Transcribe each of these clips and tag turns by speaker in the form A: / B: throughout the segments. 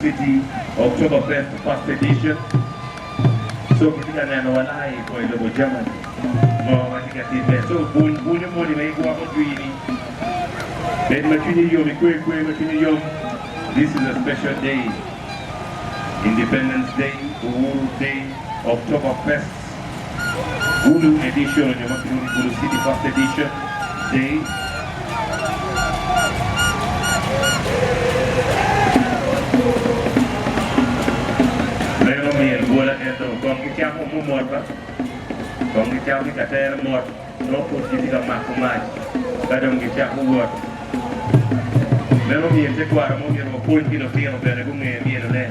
A: City Oktoberfest first edition. So katika neno walai kwa ilogo Germany. Katika timu. So bunyo moli meikuwa mtuini. Then machini yom machini yom. This is a special day. Independence Day, Uhuru Day, Oktoberfest. Gulu edition, Mighty Gulu City first edition day. Con cái cháu không mua một đó, con cái cháu cái cà một, nó cũng chỉ là mặc không mai, cái đồng cái cháu mua một, nếu nó miền sẽ qua nó miền một phun khi đầu tiên nó về nó cũng miền nó lên,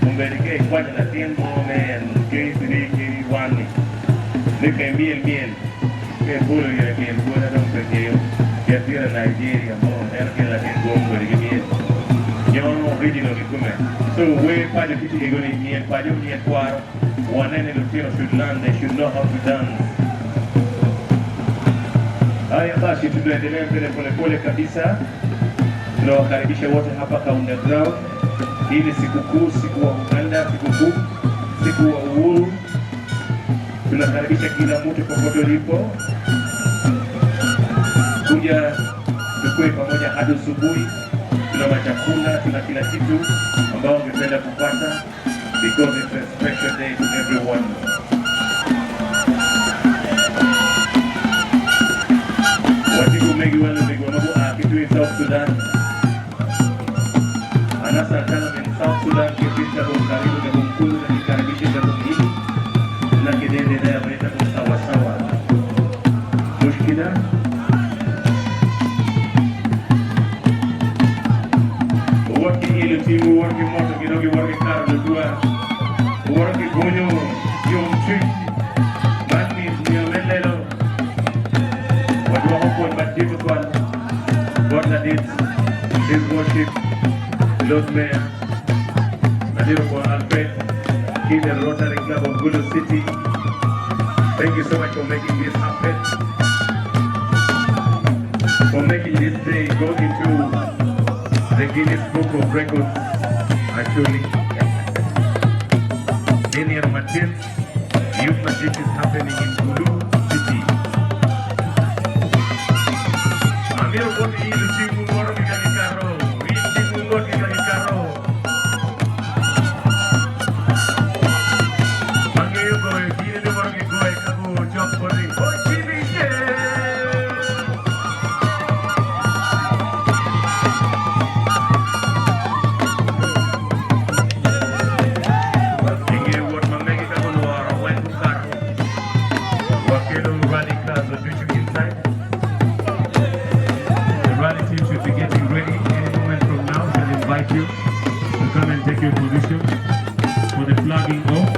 A: cũng về cái quan trọng là tiền mua men, cái gì cái quan này, nếu cái miền cái phun là miền phun là đông cái nhiều, cái kia là Nigeria, mà cái là tiền gồm với cái miền, nhưng nó original cái cũng so we find the people going to miền, find the miền qua. One and Filipino should learn, they should know how to dance. Haya basi tunaendelea mbele pole kabisa. Tunawakaribisha wote hapa ka underground. Hii ni sikukuu, siku wa Uganda, siku wa uhuru. Tunakaribisha kila mtu popote ulipo. Kuja tukue pamoja hadi asubuhi. Tuna machakula, tuna kila kitu ambao ungependa kupata. Because it's a special day to everyone. Watiku mengi wale mego kitu in South Sudan. Anasa kama in South Sudan kipita kwa karibu na kumkulu na kikaribisha za kumhili. Na kidende na yameleta kwa sawa. Mushkila. Working ile timu, working moto kidogo, working car ndio working gonyo yung tree that means we are melelo what we hope but difficult what that is his worship Lord Mayor Nadiro for Alfred King the Rotary Club of Gulu City. Thank you so much for making this happen, for making this day go into the Guinness Book of Records. Actually Any of my kids, youth magic is happening in Gulu City. I'm here to go to the team who work in the carro. We team who work in the carro. I'm here to go. Here to work in go. Job for the. Oh, TV. You to come and take your position for the flagging off.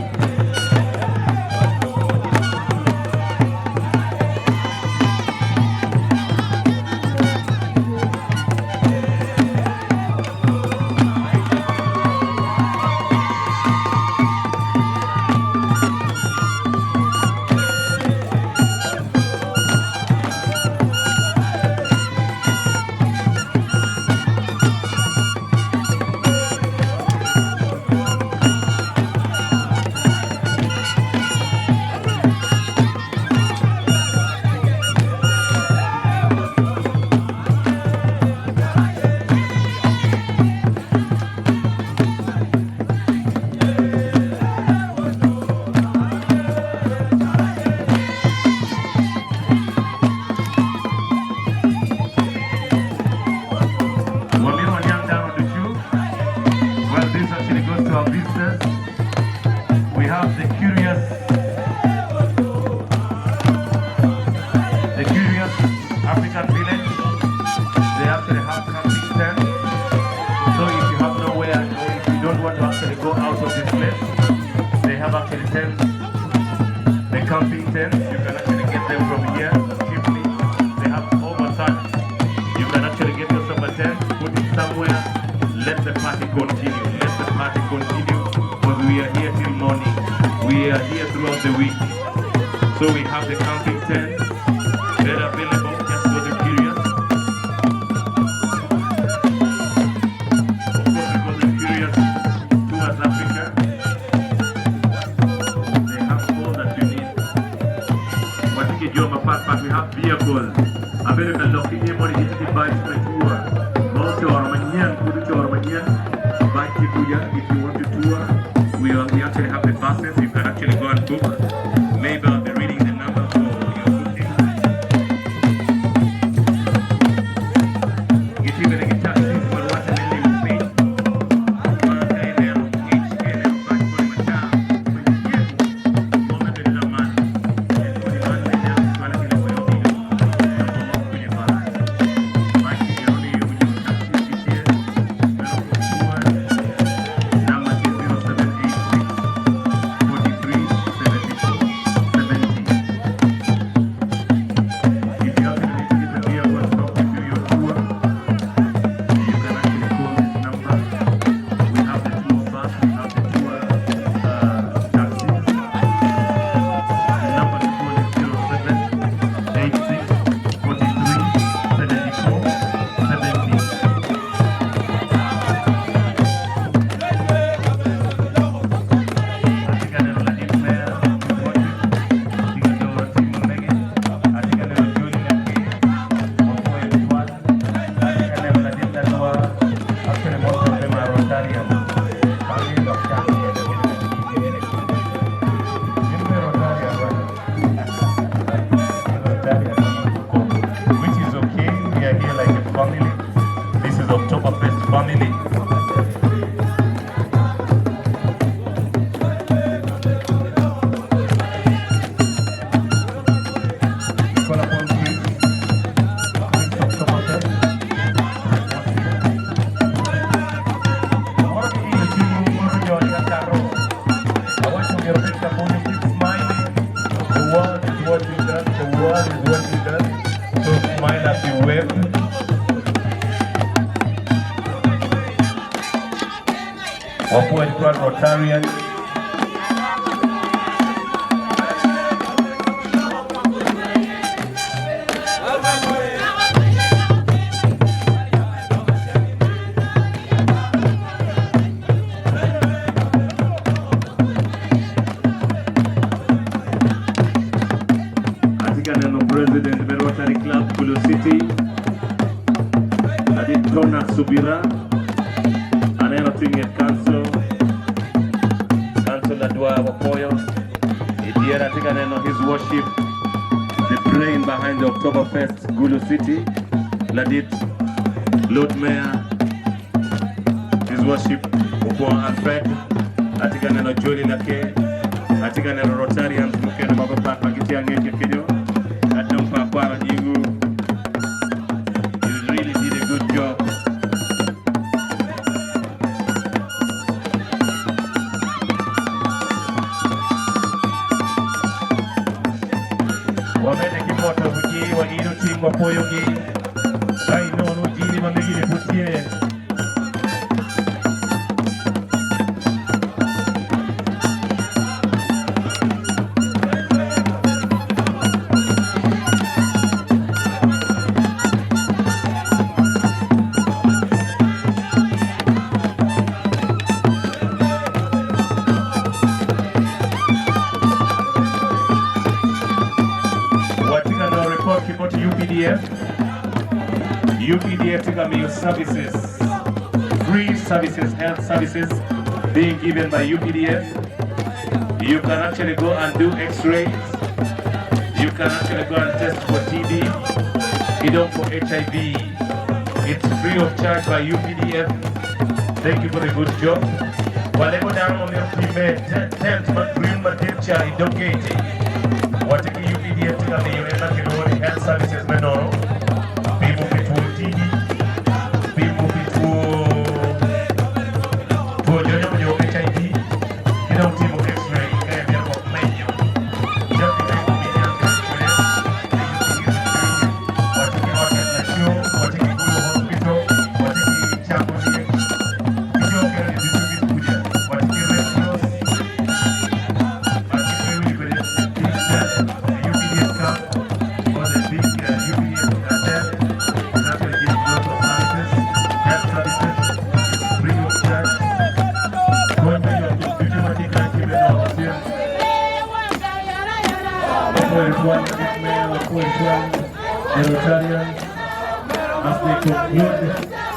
A: We have the curious African village. They actually have camping tents. So if you have nowhere, or if you don't want to actually go out of this place, they have actually tents, the camping tents. You can actually get them from here cheaply. They have over 30. You can actually get yourself a tent, put it somewhere, let the party continue. Because we are here till morning. We are here throughout the week. So we have the camping tents. They're available just for the curious. Of course, because the curious badge for tour. Voucher manyan, voucher manyan. Badge kuya if you want to tour. We actually have the passes. You can actually go and book. Maybe I'll be reading the number for your booking. If you can get taxis for what I'm in Spain. Oktoberfest family. Wapoe Rotarian. Atikaneno President of Rotary Club Gulu City. Aditona Subira. Aneno Tinget Council. Wapoyo, Idiera Tikaneno, his worship, the brain behind the Oktoberfest, Gulu City, Ladit, Lord Mayor, his worship, Upon Alfred, Atikaneno Joli Nake, Atikaneno Rotarians, Mukena Baba Pakitian Kidio, Atom Papa Digu. You really did a good job. Wamene kimoto huji wagiro chingwa poyo gi Gai nono jini mamegire putie UPDF Tikamio services, free services, health services being given by UPDF. You can actually go and do x-rays. You can actually go and test for TB, even for HIV. It's free of charge by UPDF. Thank you for the good job. Whatever down on your team, 10th but green material in Dogate. What UPDF Tikamio health services menoro. People between TB, people between HIV, you know, people x-ray, and they're all playing you. Just because we have Mas they conclude